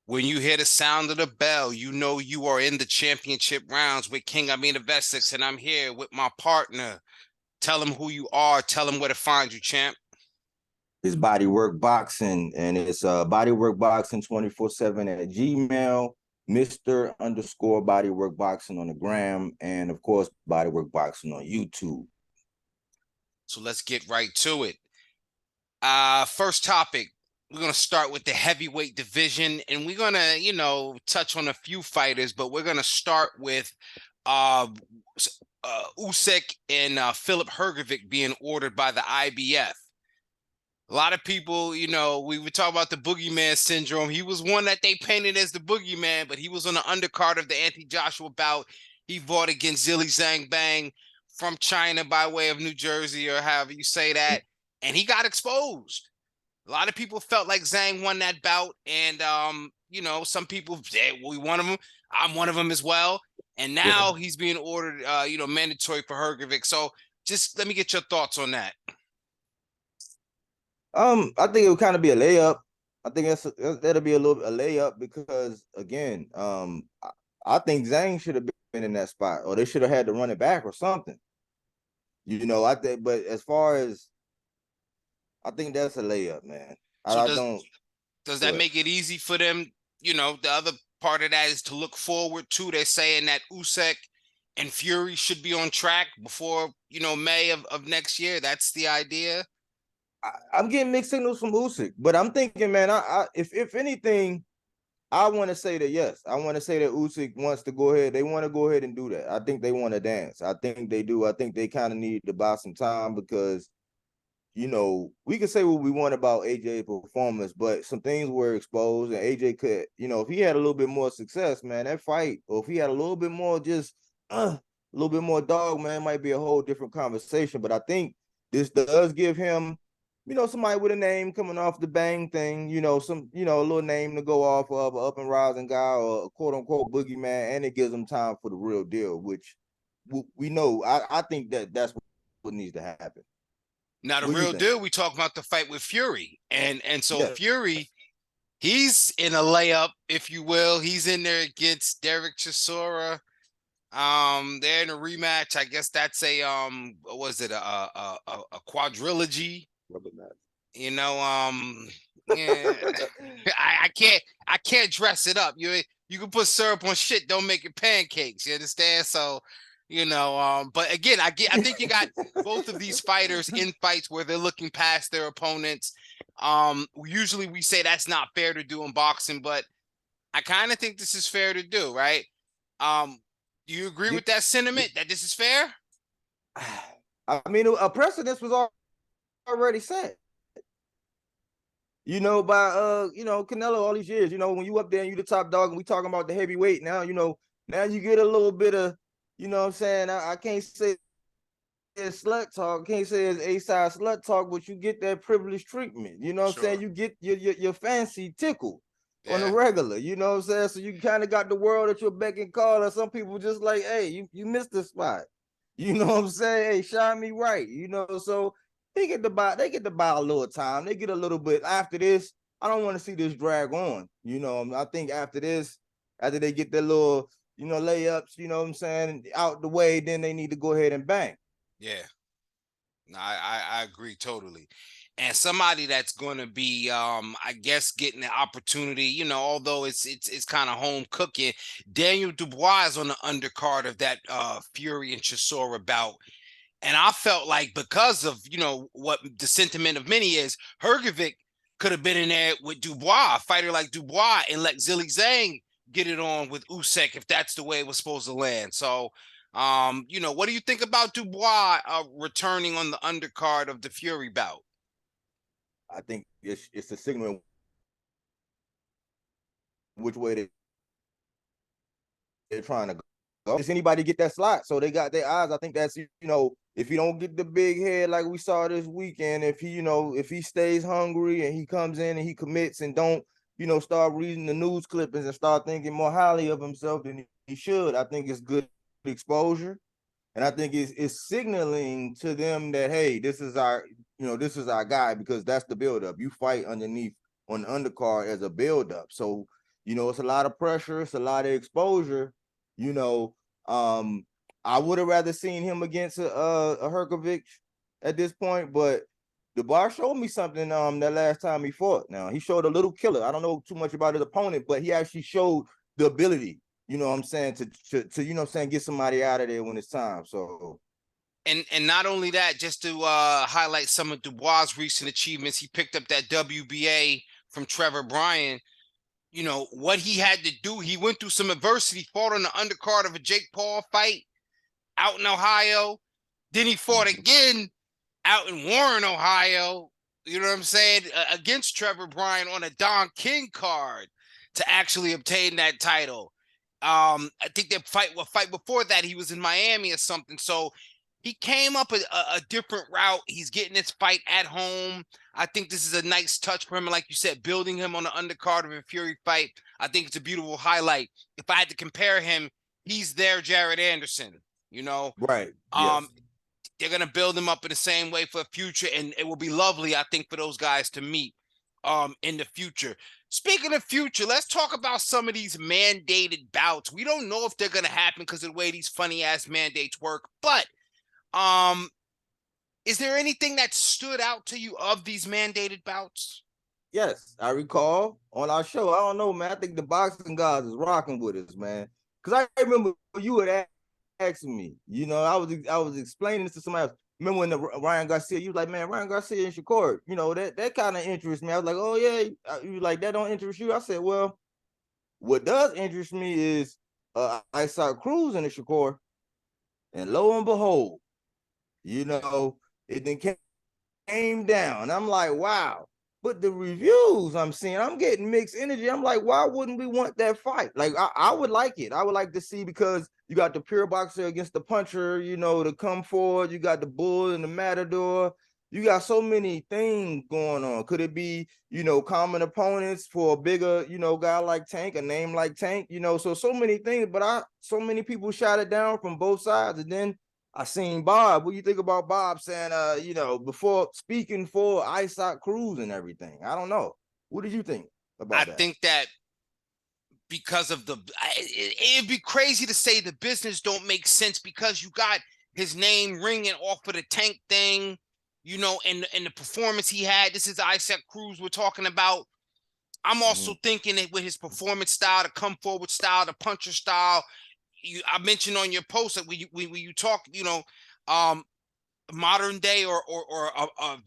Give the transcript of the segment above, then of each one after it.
When you hear the sound of the bell, you know you are in the championship rounds with King Amin of Essex, and I'm here with my partner. Tell him who you are. Tell him where to find you, champ. It's Bodywork Boxing, and it's Bodywork Boxing 24/7 at Gmail, Mr. _ Bodywork Boxing on the gram, and of course, Bodywork Boxing on YouTube. So let's get right to it. First topic. We're going to start with the heavyweight division, and we're going to, touch on a few fighters, but we're going to start with Usyk and Filip Hrgovic being ordered by the IBF. A lot of people, we would talk about the boogeyman syndrome. He was one that they painted as the boogeyman, but he was on the undercard of the anti-Joshua bout. He fought against Zhilei Zhang from China by way of New Jersey, or however you say that, and he got exposed. A lot of people felt like Zhang won that bout, and some people said, we one of them. I'm one of them as well. And now he's being ordered, mandatory for Hrgovic. So just let me get your thoughts on that. I think it would kind of be a layup. I think that'll be a layup because again, I think Zhang should have been in that spot, or they should have had to run it back or something. I think, but as far as I think that's a layup, man. Does that make it easy for them? The other part of that is to look forward to. They're saying that Usyk and Fury should be on track before, May of next year. That's the idea. I'm getting mixed signals from Usyk, but I'm thinking, man, if anything, I want to say that yes. I want to say that Usyk wants to go ahead. They want to go ahead and do that. I think they want to dance. I think they do. I think they kind of need to buy some time because we can say what we want about AJ's performance, but some things were exposed, and AJ could, if he had a little bit more success, man, that fight, or if he had a little bit more, a little bit more dog, man, might be a whole different conversation. But I think this does give him, somebody with a name coming off the bang thing, a little name to go off of, an up and rising guy, or a quote unquote boogeyman, and it gives him time for the real deal, which we know. I think that's what needs to happen. Now, the real deal, we talk about the fight with Fury. And so Fury, he's in a layup, if you will. He's in there against Derek Chisora. They're in a rematch. I guess that's a quadrilogy. Yeah. I can't dress it up. You can put syrup on shit, don't make it pancakes. You understand? So but again, I think you got both of these fighters in fights where they're looking past their opponents. Usually we say that's not fair to do in boxing, but I kind of think this is fair to do, right? Do you agree with that sentiment, that this is fair? I mean, a precedent was already set. By Canelo all these years, when you up there and you the top dog and we talking about the heavyweight now, now you get a little bit of, what I'm saying? I can't say it's slut talk, can't say it's A-side slut talk, but you get that privileged treatment. You know what I'm saying? You get your fancy tickle on the regular, you know what I'm saying? So you kind of got the world at your beck and call, and some people just like, hey, you missed the spot. You know what I'm saying? Hey, shine me right. So they get to buy a little time. They get a little bit after this. I don't want to see this drag on. I think after this, after they get their little layups, you know what I'm saying, out the way, then they need to go ahead and bang. Yeah. No, I agree totally. And somebody that's going to be, I guess, getting the opportunity, although it's kind of home cooking, Daniel Dubois is on the undercard of that Fury and Chisora bout. And I felt like because of, what the sentiment of many is, Hrgovic could have been in there with Dubois, a fighter like Dubois, and let Zhilei Zhang get it on with Usyk if that's the way it was supposed to land. So, what do you think about Dubois returning on the undercard of the Fury bout? I think it's a signal which way they're trying to go. Does anybody get that slot? So they got their eyes. I think that's, if you don't get the big head like we saw this weekend, if he stays hungry and he comes in and he commits and don't, start reading the news clippings and start thinking more highly of himself than he should, I think it's good exposure. And I think it's signaling to them that, hey, this is our, this is our guy, because that's the buildup. You fight underneath on the undercard as a buildup. So, it's a lot of pressure, it's a lot of exposure. You know, I would have rather seen him against a Hrgovic at this point, but the bar showed me something that last time he fought. Now, he showed a little killer. I don't know too much about his opponent, but he actually showed the ability, what I'm saying, to get somebody out of there when it's time. So, and not only that, just to highlight some of Dubois' recent achievements, he picked up that WBA from Trevor Bryan. What he had to do, he went through some adversity, fought on the undercard of a Jake Paul fight out in Ohio. Then he fought again out in Warren, Ohio. You know what I'm saying? Against Trevor Bryan on a Don King card to actually obtain that title. I think that fight before that, he was in Miami or something. So he came up a different route. He's getting this fight at home. I think this is a nice touch for him. Like you said, building him on the undercard of a Fury fight. I think it's a beautiful highlight. If I had to compare him, he's their Jared Anderson, right. Yes. They're going to build him up in the same way for the future. And it will be lovely, I think, for those guys to meet in the future. Speaking of future, let's talk about some of these mandated bouts. We don't know if they're going to happen because of the way these funny ass mandates work, but is there anything that stood out to you of these mandated bouts? Yes, I recall on our show. I don't know, man. I think the boxing guys is rocking with us, man. Because I remember you had asking me. I was explaining this to somebody else. Remember when the Ryan Garcia? You was like, man, Ryan Garcia and Shakur. That kind of interests me. I was like, oh yeah. You like that don't interest you? I said, well, what does interest me is Isaac Cruz and the Shakur, and lo and behold, it then came down. I'm like, wow. But the reviews I'm seeing, I'm getting mixed energy. I'm like, why wouldn't we want that fight? Like, I would like it. I would like to see, because you got the pure boxer against the puncher, to come forward. You got the bull and the matador. You got so many things going on. Could it be, common opponents for a bigger, guy like Tank, a name like Tank, so many things, but so many people shot it down from both sides. And then I seen Bob. What do you think about Bob saying, before speaking for Isaac Cruz and everything? I don't know. What did you think I about that? think that because of it'd be crazy to say the business don't make sense, because you got his name ringing off of the Tank thing, and the performance he had. This is Isaac Cruz we're talking about. I'm also thinking that with his performance style, the come forward style, the puncher style, I mentioned on your post that when you talk, modern day or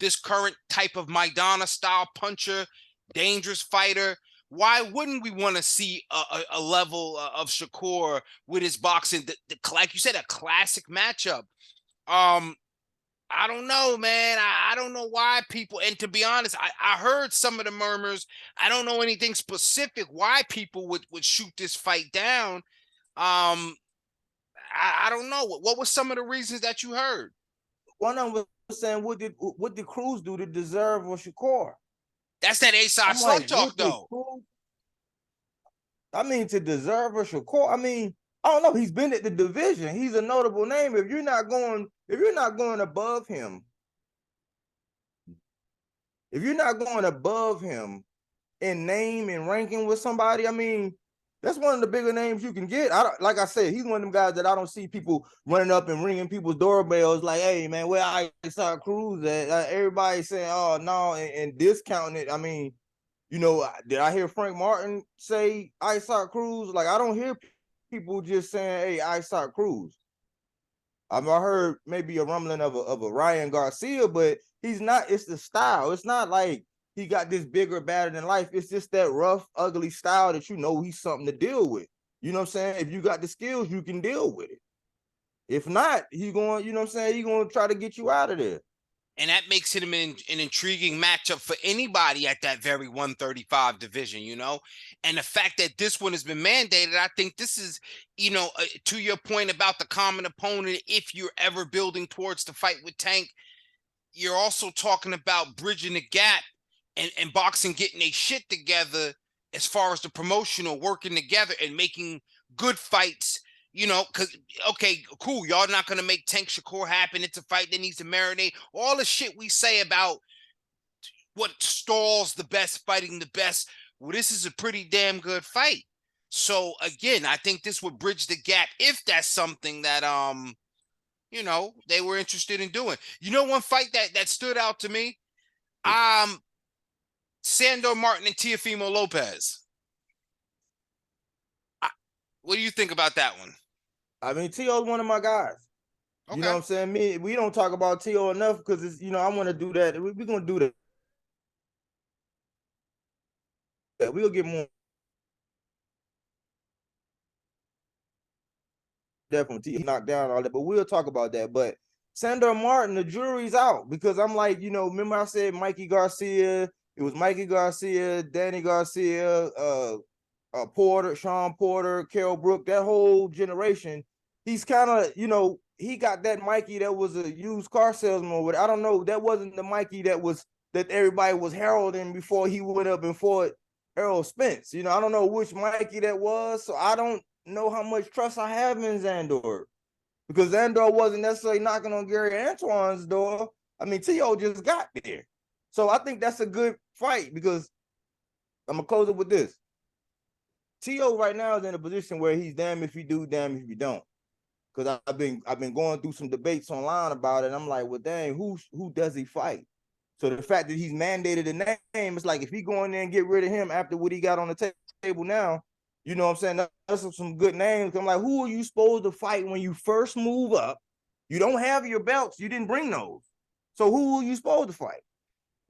this current type of Maidana style puncher, dangerous fighter. Why wouldn't we want to see a level of Shakur with his boxing? Like you said, a classic matchup. I don't know, man. I don't know why people, and to be honest, I heard some of the murmurs. I don't know anything specific why people would shoot this fight down. I don't know. What were some of the reasons that you heard? One of them was saying, what did Cruz do to deserve a Shakur? That's that A-side I'm slug like, talk, what did though. Cruz? I mean, to deserve a Shakur. I mean, I don't know. He's been at the division. He's a notable name. If you're not going above him, in name and ranking with somebody, I mean, that's one of the bigger names you can get. Like I said, he's one of them guys that I don't see people running up and ringing people's doorbells like, hey, man, where I saw Cruz at? Everybody saying, oh, no, and discounting it. I mean, did I hear Frank Martin say Isaac Cruz? Like, I don't hear people just saying, hey, Isaac Cruz. I heard maybe a rumbling of a Ryan Garcia, but he's not. It's the style. It's not like he got this bigger, badder than life. It's just that rough, ugly style that he's something to deal with. You know what I'm saying? If you got the skills, you can deal with it. If not, he's going, he's going to try to get you out of there. And that makes him an intriguing matchup for anybody at that very 135 division, And the fact that this one has been mandated, I think this is, to your point about the common opponent, if you're ever building towards the fight with Tank, you're also talking about bridging the gap and boxing getting a shit together as far as the promotional working together and making good fights, because, okay, cool, y'all not going to make Tank Shakur happen. It's a fight that needs to marinate. All the shit we say about what stalls the best, fighting the best. Well, this is a pretty damn good fight. So again, I think this would bridge the gap if that's something that they were interested in doing. One fight that stood out to me? Sandor Martin and Teofimo Lopez. What do you think about that one? I mean, T.O.'s one of my guys. Okay. You know what I'm saying? We don't talk about T.O. enough because it's, I want to do that. We're going to do that. We'll get more. Definitely knocked down all that, but we'll talk about that. But Sandor Martin, the jury's out because I'm like, remember I said Mikey Garcia? It was Mikey Garcia, Danny Garcia, Porter, Sean Porter, Kell Brook, that whole generation. He's kind of, he got that Mikey that was a used car salesman. But I don't know, that wasn't the Mikey that everybody was heralding before he went up and fought Errol Spence. I don't know which Mikey that was, so I don't know how much trust I have in Sandor, because Sandor wasn't necessarily knocking on Gary Antoine's door. I mean, T.O. just got there. So I think that's a good fight, because I'm going to close it with this. T.O. right now is in a position where he's damn if you do, damn if you don't. Because I've been going through some debates online about it. And I'm like, well, dang, who does he fight? So the fact that he's mandated a name, it's like if he go in there and get rid of him after what he got on the table now, you know what I'm saying? That's some good names. I'm like, who are you supposed to fight when you first move up? You don't have your belts. You didn't bring those. So who are you supposed to fight?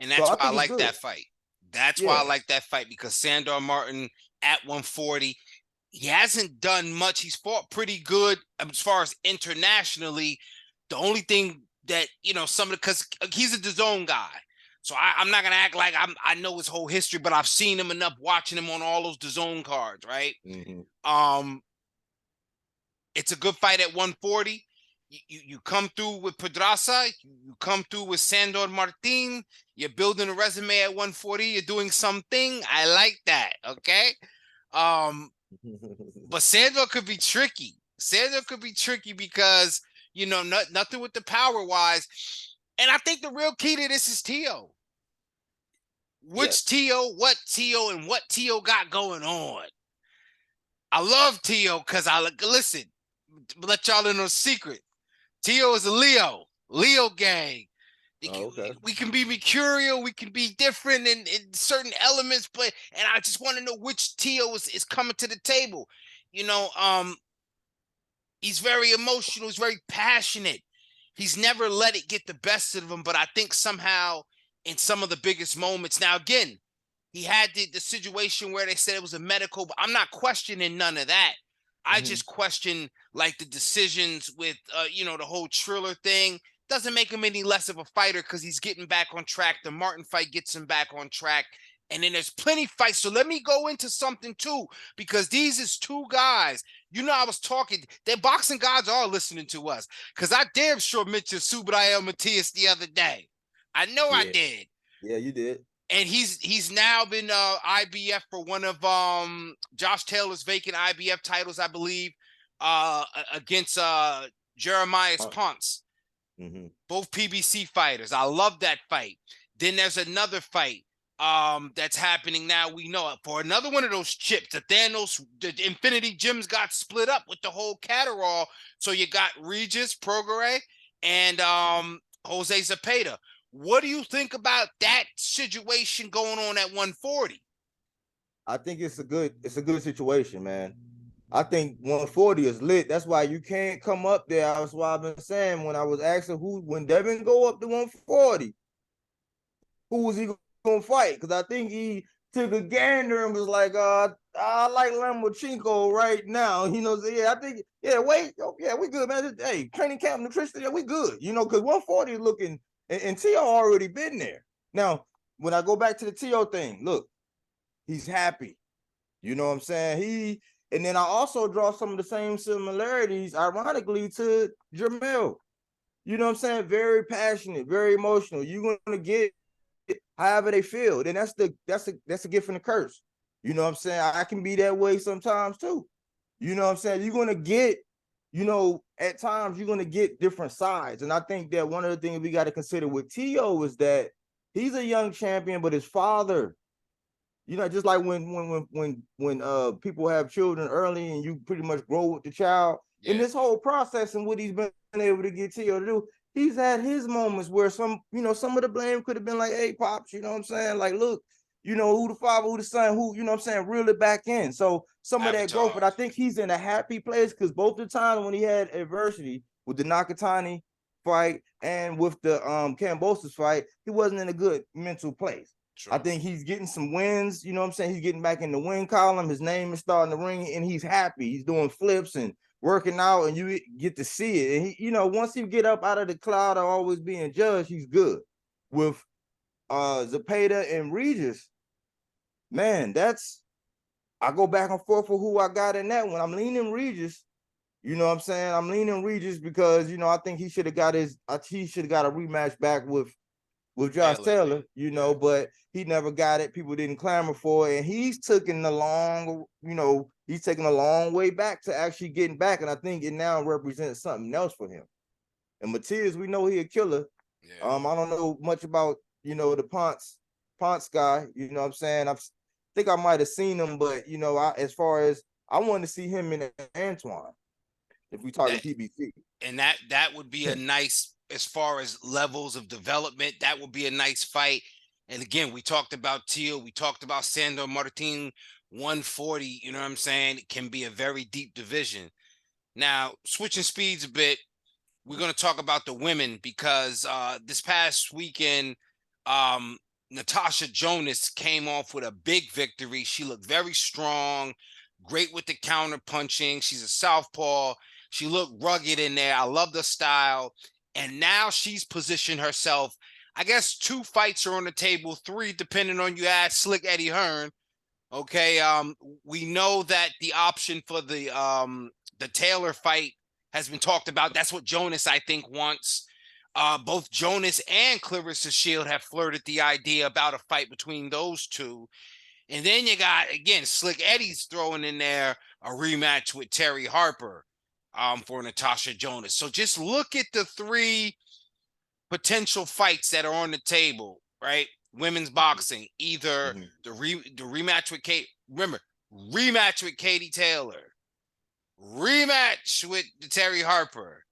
And that's why I like that fight. That's why I like that fight, because Sandor Martin at 140, he hasn't done much. He's fought pretty good as far as internationally. The only thing that, because he's a DAZN guy. So I'm not going to act like I know his whole history, but I've seen him enough watching him on all those DAZN cards, right? Mm-hmm. It's a good fight at 140. You come through with Pedraza, you come through with Sandor Martin, you're building a resume at 140, you're doing something. I like that, okay? But Sandor could be tricky. Sandor could be tricky because, nothing with the power-wise. And I think the real key to this is T.O. Which T.O., what T.O., and what T.O. got going on. I love T.O. because listen, let y'all in a secret. T.O. is a Leo gang. Okay. We can be mercurial, we can be different in certain elements, and I just want to know which T.O. is coming to the table. He's very emotional, he's very passionate. He's never let it get the best of him, but I think somehow in some of the biggest moments, now again, he had the situation where they said it was a medical, but I'm not questioning none of that. I just question like the decisions with the whole Triller thing. Doesn't make him any less of a fighter because he's getting back on track. The Martin fight gets him back on track. And then there's plenty fights. So let me go into something too, because these is two guys. I was talking, their boxing guys are listening to us, because I damn sure mentioned Subriel Matias the other day. I know I did. Yeah, you did. And he's now been IBF for one of Josh Taylor's vacant IBF titles, I believe, against Jeramias Ponce. Mm-hmm. Both PBC fighters. I love that fight. Then there's another fight that's happening now. We know it for another one of those chips. The Infinity Gems got split up with the whole Catterall. So you got Regis Prograis and Jose Zepeda. What do you think about that situation going on at 140? I think it's a good situation, man. I think 140 is lit. That's why you can't come up there. That's why I've been saying when I was asking when Devin go up to 140, who was he gonna fight? Because I think he took a gander and was like, I like Lomachenko right now. I think, we good, man. Hey, training camp, nutrition, we good. Because 140 is looking, and T.O. already been there. Now, when I go back to the T.O. thing, look, he's happy. You know what I'm saying? And then I also draw some of the same similarities, ironically, to Jermell. You know what I'm saying? Very passionate, very emotional. You're gonna get however they feel. Then that's a gift and a curse. You know what I'm saying? I can be that way sometimes too. You know what I'm saying? You're gonna get at times you're going to get different sides. And I think that one of the things we got to consider with T.O. is that he's a young champion, but his father, just like when people have children early and you pretty much grow with the child, in this whole process and what he's been able to get T.O. to do, he's had his moments where some of the blame could have been like, hey, Pops, you know what I'm saying? Like, look, who the father, who the son, who, you know what I'm saying, reel it back in. So some of that growth, but I think he's in a happy place because both the times when he had adversity with the Nakatani fight and with the Kambosos fight, he wasn't in a good mental place. True. I think he's getting some wins, you know what I'm saying? He's getting back in the win column. His name is starting to ring and he's happy. He's doing flips and working out and you get to see it. And he, once he get up out of the cloud of always being judged, he's good. With Zepeda and Regis, man, I go back and forth for who I got in that one. I'm leaning Regis. You know what I'm saying? I'm leaning Regis because, I think he should have got a rematch back with Josh Taylor, but he never got it. People didn't clamor for it. And he's taking a long way back to actually getting back. And I think it now represents something else for him. And Matias, we know he a killer. Yeah. I don't know much about, the Ponce guy. You know what I'm saying? I think I might have seen him, but, as far as I want to see him in Antoine, if we talking PBC. And that would be a nice, as far as levels of development, that would be a nice fight. And again, we talked about Teal, we talked about Sandor Martin, 140, you know what I'm saying? It can be a very deep division. Now, switching speeds a bit, we're going to talk about the women because this past weekend, Natasha Jonas came off with a big victory. She looked very strong, great with the counter punching. She's a southpaw. She looked rugged in there. I love the style. And now she's positioned herself. I guess 2 fights are on the table, 3, depending on you ask Slick Eddie Hearn. Okay. We know that the option for the Taylor fight has been talked about. That's what Jonas, I think, wants. Both Jonas and Clarissa Shield have flirted the idea about a fight between those two. And then you got, again, Slick Eddie's throwing in there a rematch with Terry Harper for Natasha Jonas. So just look at the 3 potential fights that are on the table, right? Women's boxing, either the rematch with Kate. Remember, rematch with Katie Taylor, rematch with Terry Harper,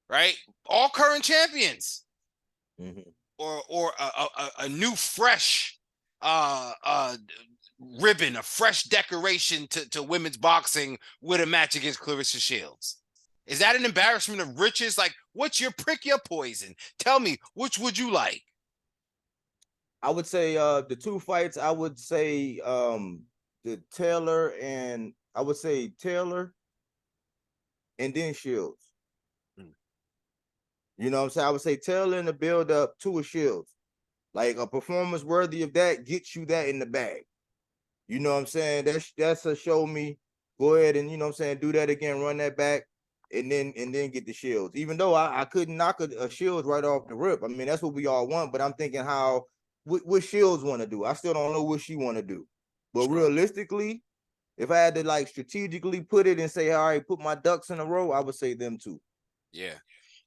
right? All current champions, or a new fresh ribbon, a fresh decoration to women's boxing with a match against Clarissa Shields. Is that an embarrassment of riches? Like, what's your prick your poison? Tell me, which would you like? I would say the 2 fights, I would say the Taylor and then Shields. You know what I'm saying? I would say Taylor in the build up to a Shields. Like a performance worthy of that gets you that in the bag. You know what I'm saying? That's a show me. Go ahead and, you know what I'm saying, do that again, run that back, and then get the Shields. Even though I couldn't knock a Shields right off the rip. I mean, that's what we all want, but I'm thinking what Shields want to do. I still don't know what she want to do. But realistically, if I had to like strategically put it and say, all right, put my ducks in a row, I would say them 2. Yeah.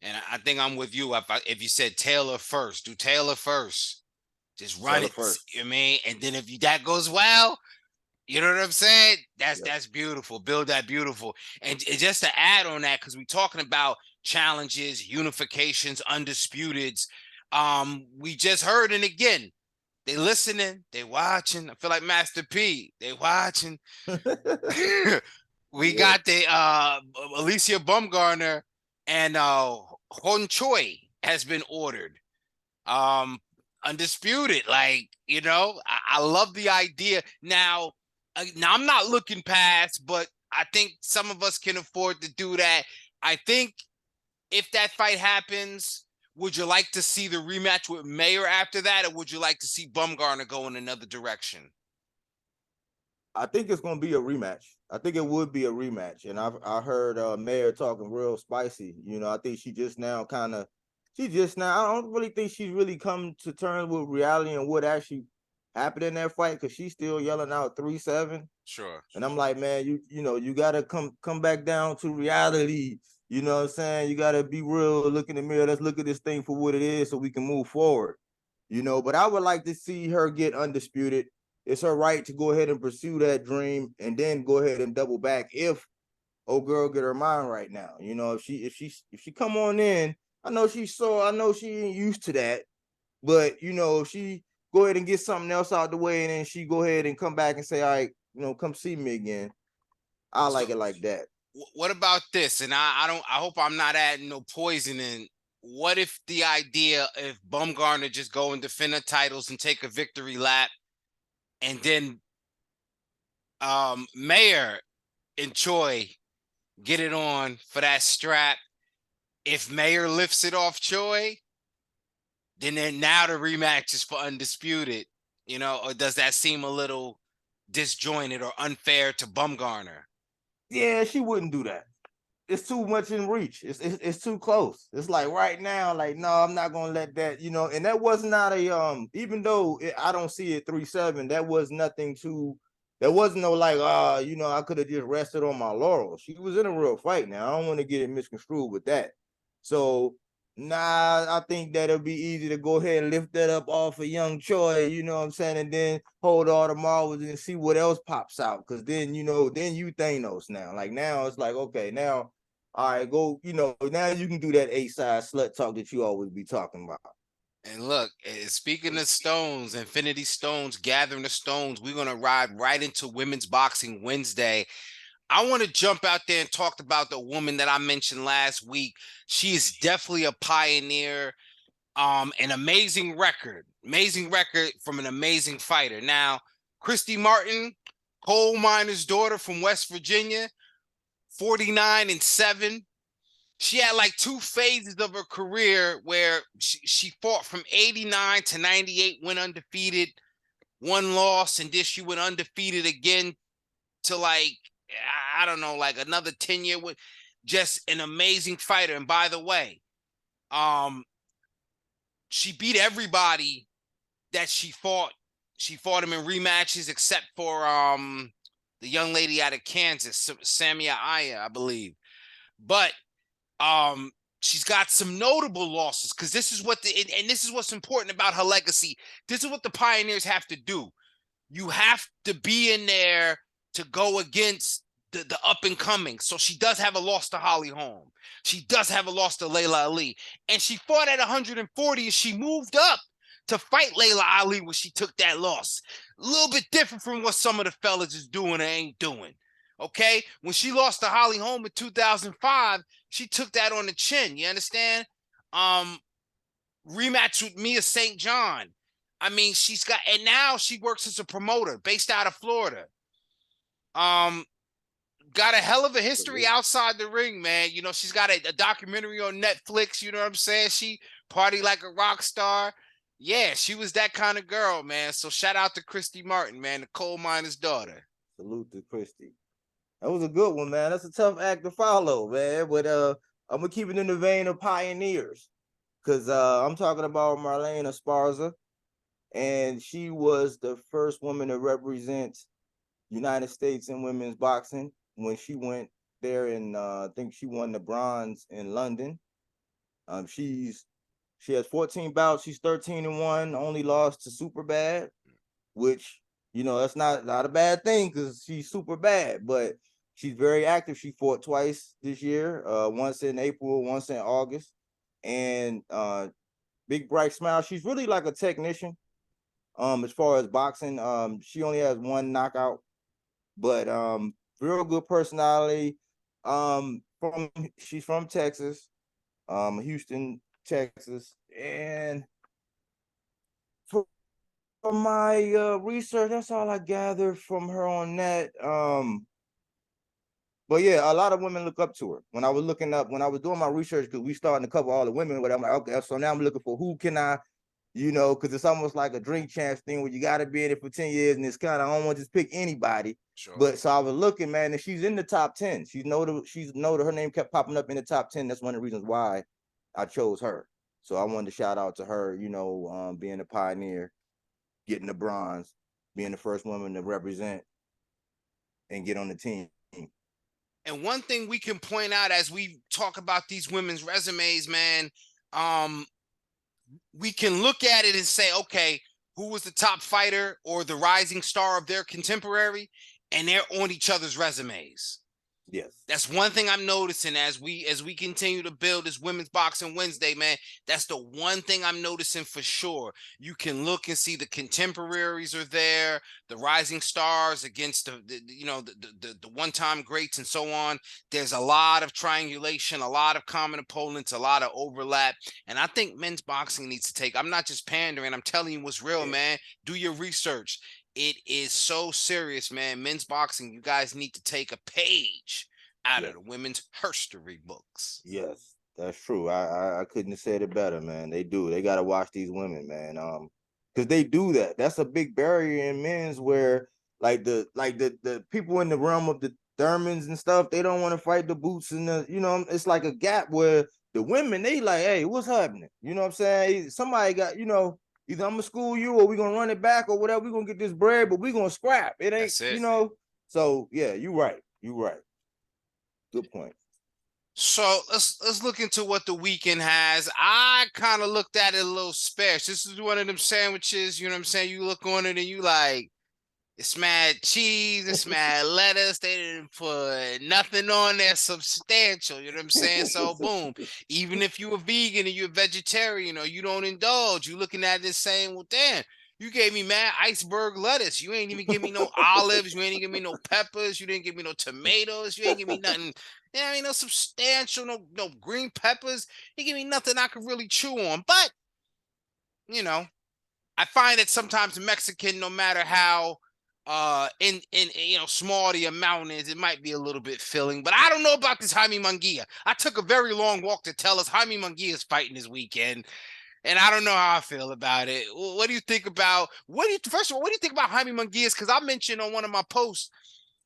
And I think I'm with you. If you said Taylor first, do Taylor first. Just run it first. You know what I mean? And then if that goes well, you know what I'm saying? That's beautiful. Build that beautiful. And just to add on that, because we're talking about challenges, unifications, undisputeds. We just heard, and again, they listening, they watching. I feel like Master P. They watching. We got the Alicia Bumgarner and Hon Choi has been ordered. Undisputed. Like, I love the idea. Now I'm not looking past, but I think some of us can afford to do that. I think if that fight happens, would you like to see the rematch with Mayer after that, or would you like to see Bumgarner go in another direction? I think it's going to be a rematch. I think it would be a rematch. And I heard Mayer talking real spicy. I think I don't really think she's really come to terms with reality and what actually happened in that fight because she's still yelling out 3-7. Sure. And I'm like, man, you know, you gotta come back down to reality. You know what I'm saying? You gotta be real, look in the mirror. Let's look at this thing for what it is so we can move forward. You know, but I would like to see her get undisputed. It's her right to go ahead and pursue that dream and then go ahead and double back if old girl get her mind right now. You know, if she come on in, I know she ain't used to that, but you know, if she go ahead and get something else out the way and then she go ahead and come back and say, all right, you know, come see me again. I So like it like that. what about this? And I hope I'm not adding no poison in. What if the idea if Bumgarner just go and defend the titles and take a victory lap, and then Mayer and Choi get it on for that strap? If Mayer lifts it off Choi, then now the rematch is for undisputed. You know, or does that seem a little disjointed or unfair to Bumgarner? Yeah, she wouldn't do that. It's too much in reach. It's too close. It's like right now, like no, I'm not gonna let that. You know, and that was not a Even though I don't see it 3-7, that was nothing to. There wasn't no like you know, I could have just rested on my laurels. She was in a real fight. Now I don't want to get it misconstrued with that. So nah, I think that it'll be easy to go ahead and lift that up off of young Choi, you know what I'm saying, and then hold all the marbles and see what else pops out. Cause then you know, then you Thanos now. Like now it's like, okay, now all right, go, you know, now you can do that A-side slut talk that you always be talking about. And look, speaking of stones, Infinity Stones, gathering the stones, we're gonna ride right into Women's Boxing Wednesday. I want to jump out there and talk about the woman that I mentioned last week. She is definitely a pioneer, an amazing record from an amazing fighter. Now, Christy Martin, coal miner's daughter from West Virginia, 49-7. She had like two phases of her career where she fought from 89 to 98, went undefeated, one loss, and then she went undefeated again to like, I don't know, like another 10 year with just an amazing fighter. And by the way, um, she beat everybody that she fought. She fought him in rematches except for the young lady out of Kansas, Samia Aya, I believe. But um she's got some notable losses because this is what and this is what's important about her legacy. This is what the pioneers have to do. You have to be in there to go against the up and coming. So she does have a loss to Holly Holm. She does have a loss to Layla Ali. And she fought at 140 and she moved up to fight Layla Ali when she took that loss. A little bit different from what some of the fellas is doing or ain't doing. Okay? When she lost to Holly Holm in 2005, she took that on the chin. You understand? Rematch with Mia St. John. I mean, she's got, and now she works as a promoter based out of Florida. Um, got a hell of a history outside the ring, man. You know, she's got a documentary on Netflix. You know what I'm saying? She party like a rock star. Yeah, she was that kind of girl, man. So shout out to Christy Martin, man, the coal miner's daughter. Salute to Christy. That was a good one, man. That's a tough act to follow, man. But I'm gonna keep it in the vein of pioneers. Cause I'm talking about Marlen Esparza, and she was the first woman to represent United States in women's boxing when she went there, and I think she won the bronze in London. She has 14 bouts. She's 13-1. Only lost to Super Bad, which you know that's not a bad thing because she's super bad, but she's very active. She fought twice this year, once in April, once in August, and big bright smile. She's really like a technician. As far as boxing, she only has one knockout, but real good personality. From She's from Texas, Houston, Texas, and for my research, that's all I gathered from her on that. But yeah, a lot of women look up to her. When I was doing my research, because we starting to cover all the women, but I'm like, okay, so now I'm looking for who can I, you know, because it's almost like a drink champs thing where you got to be in it for 10 years, and it's kind of, I don't want to just pick anybody. Sure. But so I was looking, man, and she's in the top 10. She's noted, her name kept popping up in the top 10. That's one of the reasons why I chose her. So I wanted to shout out to her, you know, being a pioneer. getting the bronze, being the first woman to represent and get on the team. And one thing we can point out as we talk about these women's resumes, man, um, we can look at it and say, okay, who was the top fighter or the rising star of their contemporary? And they're on each other's resumes. Yes. That's one thing I'm noticing as we continue to build this Women's Boxing Wednesday, man. That's the one thing I'm noticing for sure. You can look and see the contemporaries are there, the rising stars against the one-time greats and so on. There's a lot of triangulation, a lot of common opponents, a lot of overlap. And I think men's boxing needs to take. I'm not just pandering, I'm telling you what's real, man. Do your research. It is so serious, man. Men's boxing, you guys need to take a page out of the women's history books. Yes, that's true. I couldn't have said it better, man. They do. They gotta watch these women, man. Because they do that. That's a big barrier in men's where the people in the realm of the Thurmans and stuff, they don't want to fight the Boots and it's like a gap where the women, they like, hey, what's happening? You know what I'm saying? Somebody got, either I'm gonna school you or we're gonna run it back or whatever. We're gonna get this bread, but we're gonna scrap. It ain't, That's it. So yeah, you're right. You're right. Good point. So let's look into what the weekend has. I kind of looked at it a little sparse. This is one of them sandwiches, you know what I'm saying? You look on it and you like, it's mad cheese, it's mad lettuce. They didn't put nothing on there substantial, you know what I'm saying? So boom, even if you a vegan and you're a vegetarian or you don't indulge, you looking at this saying, well, damn, you gave me mad iceberg lettuce. You ain't even give me no olives. You ain't even give me no peppers. You didn't give me no tomatoes. You ain't give me nothing. Yeah, I mean, no substantial, no green peppers. You give me nothing I could really chew on. But, I find that sometimes Mexican, no matter how in small the amount is, it might be a little bit filling. But I don't know about this Jaime Munguia. I took a very long walk to tell us Jaime Munguia is fighting this weekend. And I don't know how I feel about it. What do you think about first of all, what do you think about Jaime Munguia? Because I mentioned on one of my posts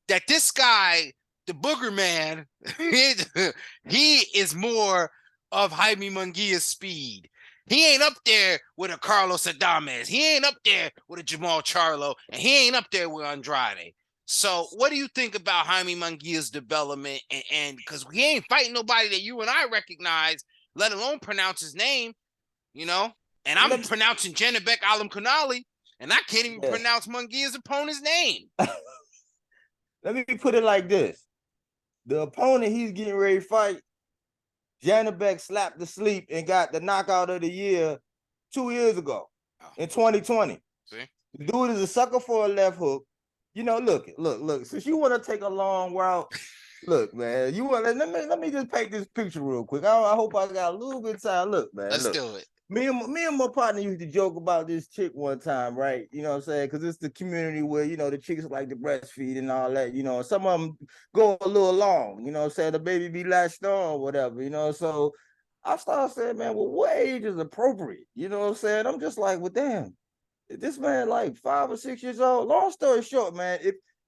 that this guy, the Booger Man, he is more of Jaime Munguia's speed. He ain't up there with a Carlos Adames. He ain't up there with a Jamal Charlo, and he ain't up there with Andrade. So, what do you think about Jaime Munguia's development? And because he ain't fighting nobody that you and I recognize, let alone pronounce his name. And I'm pronouncing Janabek Alam Kunali, and I can't even pronounce Munguia's opponent's name. Let me put it like this. The opponent he's getting ready to fight, Janabek slapped to sleep and got the knockout of the year 2 years ago in 2020. See? The dude is a sucker for a left hook. Look. Since you want to take a long route, look, man, let me just paint this picture real quick. I hope I got a little bit of time. Look, man. Let's do it. Me and my partner used to joke about this chick one time, right? You know what I'm saying? Because it's the community where, the chicks like to breastfeed and all that, some of them go a little long, you know what I'm saying? The baby be latched on or whatever, So I started saying, man, well, what age is appropriate? You know what I'm saying? I'm just like, well, damn, this man like 5 or 6 years old. Long story short, man,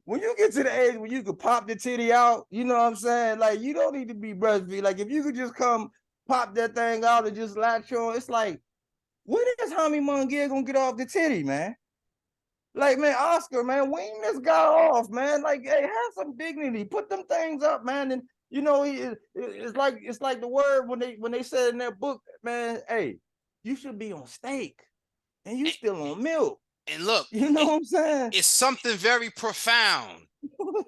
when you get to the age where you could pop the titty out, you know what I'm saying? Like, you don't need to be breastfeed. Like, if you could just come pop that thing out and just latch on, it's like, when is Jaime Munguia gonna get off the titty, man? Like, man, Oscar, man, wean this guy off, man. Like, hey, have some dignity. Put them things up, man. And it's like the word when they said in that book, man, hey, you should be on steak, and you still on milk. And look, you know what I'm saying? It's something very profound.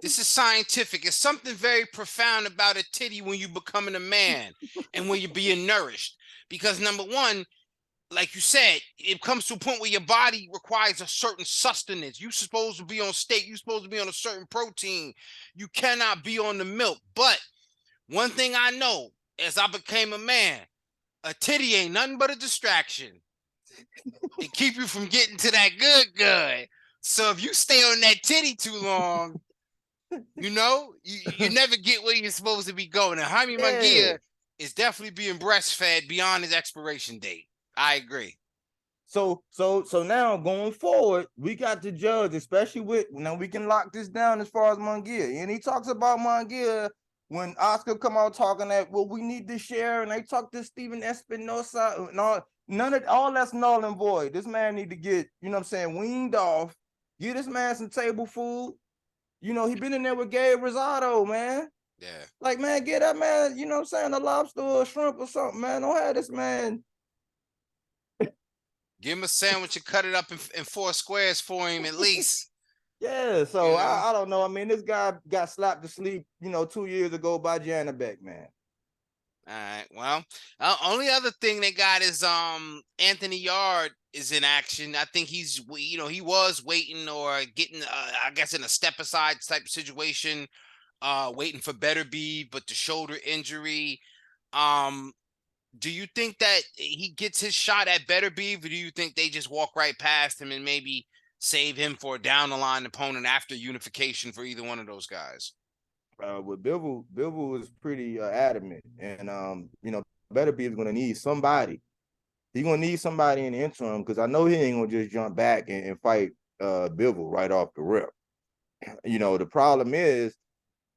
This is scientific. It's something very profound about a titty when you're becoming a man and when you're being nourished. Because number one, like you said, it comes to a point where your body requires a certain sustenance. You're supposed to be on steak. You're supposed to be on a certain protein. You cannot be on the milk. But one thing I know as I became a man, a titty ain't nothing but a distraction. It keep you from getting to that good. So if you stay on that titty too long, you never get where you're supposed to be going. And Jaime Munguia is definitely being breastfed beyond his expiration date. I agree. So now going forward, we got to judge, especially now we can lock this down as far as Munguia. And he talks about Munguia when Oscar come out talking that, well, we need to share, and they talk to Steven Espinosa and all. None of all that's null and void. This man need to get, you know what I'm saying, weaned off. Get this man some table food. You know, he been in there with Gabe Rosado, man. Yeah. Like, man, get that man, you know what I'm saying, a lobster or a shrimp or something, man. Don't have this man. Give him a sandwich and cut it up in 4 squares for him at least. Yeah, You so know. I don't know. I mean, this guy got slapped to sleep, 2 years ago by Janabek, man. All right. Well, only other thing they got is Anthony Yarde is in action. I think he was waiting or getting I guess in a step aside type of situation, waiting for better be, but the shoulder injury. Um, do you think that he gets his shot at better be, or do you think they just walk right past him and maybe save him for a down the line opponent after unification for either one of those guys? With Bivol was pretty adamant, and Better be is gonna need somebody. He's gonna need somebody in the interim because I know he ain't gonna just jump back and fight Bivol right off the rip. The problem is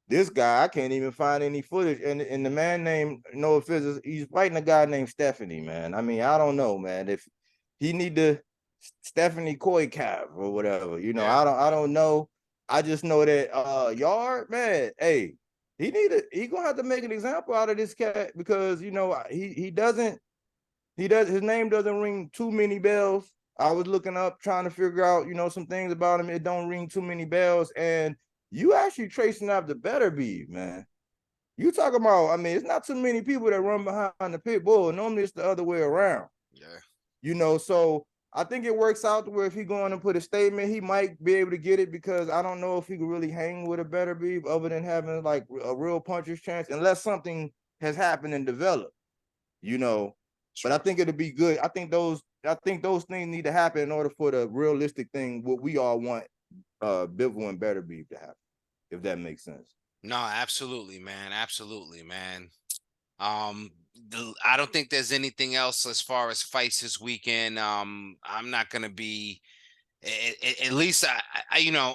this guy, I can't even find any footage. And the man named no offense, he's fighting a guy named Stephanie, man. I mean, I don't know, man. If he need to Stephanie Koikav or whatever, Yeah. I don't know. I just know that Yard, man, hey, he gonna have to make an example out of this cat because his name doesn't ring too many bells. I was looking up trying to figure out, some things about him. It don't ring too many bells. And you actually tracing out the better be, man. You talking about, I mean, it's not too many people that run behind the pit bull. Normally it's the other way around. Yeah. So I think it works out to where if he going to put a statement, he might be able to get it because I don't know if he could really hang with a better be other than having like a real puncher's chance, unless something has happened and developed, you know. But I True. think it'll be good. I think those things need to happen in order for the realistic thing, what we all want Bivol and Better Beef to happen, if that makes sense. No, absolutely, man. Absolutely, man. Um, I don't think there's anything else as far as fights this weekend. I'm not gonna be at least I'm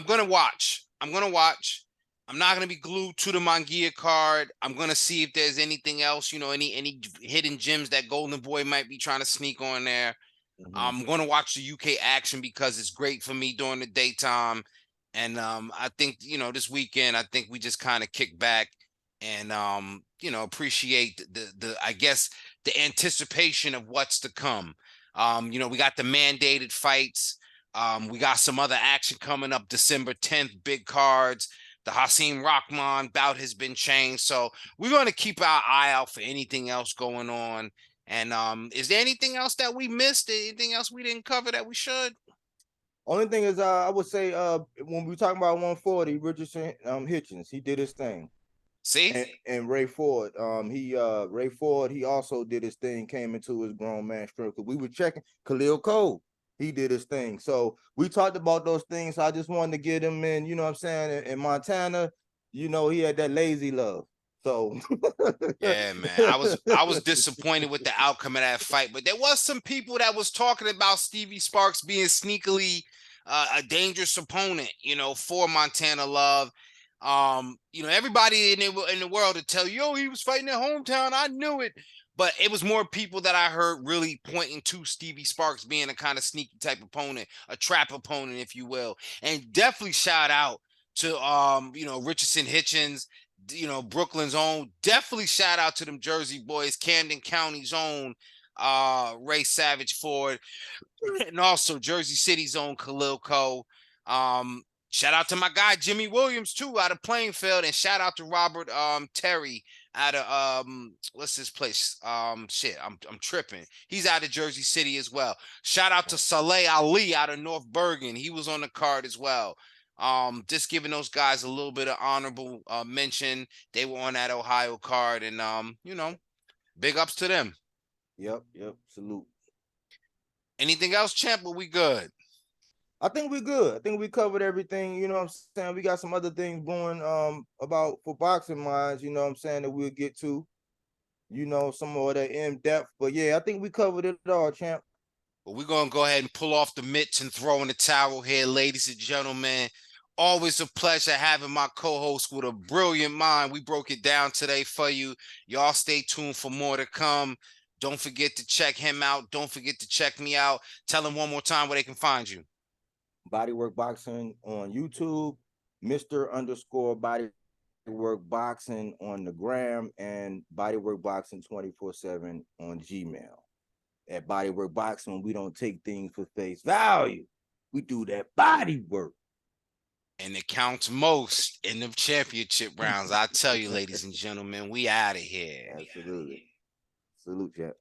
gonna watch. I'm gonna watch. I'm not gonna be glued to the Munguia card. I'm gonna see if there's anything else, any hidden gems that Golden Boy might be trying to sneak on there. Mm-hmm. I'm gonna watch the UK action because it's great for me during the daytime. And I think, this weekend, I think we just kind of kick back and appreciate the I guess the anticipation of what's to come. We got the mandated fights. We got some other action coming up December 10th, big cards. The Hasim Rahman bout has been changed. So we're going to keep our eye out for anything else going on. And is there anything else that we missed? Anything else we didn't cover that we should? Only thing is, I would say, when we talking about 140, Richardson Hitchens, he did his thing. See? And Ray Ford, he also did his thing, came into his grown man strength. We were checking Khalil Cole, he did his thing. So we talked about those things. So I just wanted to get him in, you know what I'm saying? In Montana, he had that lazy love. So Yeah, man. I was disappointed with the outcome of that fight, but there was some people that was talking about Stevie Sparks being sneakily a dangerous opponent, for Montana Love. Everybody in the world to tell you, oh, he was fighting in hometown. I knew it. But it was more people that I heard really pointing to Stevie Sparks being a kind of sneaky type opponent, a trap opponent, if you will. And definitely shout out to Richardson Hitchens, Brooklyn's own. Definitely shout out to them Jersey boys, Camden County's own Ray Savage Ford, and also Jersey City's own Khalil Cole. Shout out to my guy Jimmy Williams too out of Plainfield, and shout out to Robert Terry out of what's this place? I'm tripping. He's out of Jersey City as well. Shout out to Saleh Ali out of North Bergen. He was on the card as well. Just giving those guys a little bit of honorable mention. They were on that Ohio card, and big ups to them. yep, salute. Anything else, champ? Or we good? I think we're good. I think we covered everything. You know what I'm saying? We got some other things going about for boxing minds, you know what I'm saying, that we'll get to, some more of that in depth. But yeah, I think we covered it all, champ. But we're gonna go ahead and pull off the mitts and throw in the towel here, ladies and gentlemen. Always a pleasure having my co-host with a brilliant mind. We broke it down today for you. Y'all stay tuned for more to come. Don't forget to check him out. Don't forget to check me out. Tell them one more time where they can find you. Bodywork Boxing on YouTube, Mr._Bodywork Boxing on the gram, and Bodywork Boxing 24/7 on Gmail. At Bodywork Boxing, we don't take things for face value. We do that body work. And it counts most in the championship rounds. I tell you, ladies and gentlemen, we out of here. Absolutely. Salute, Jet.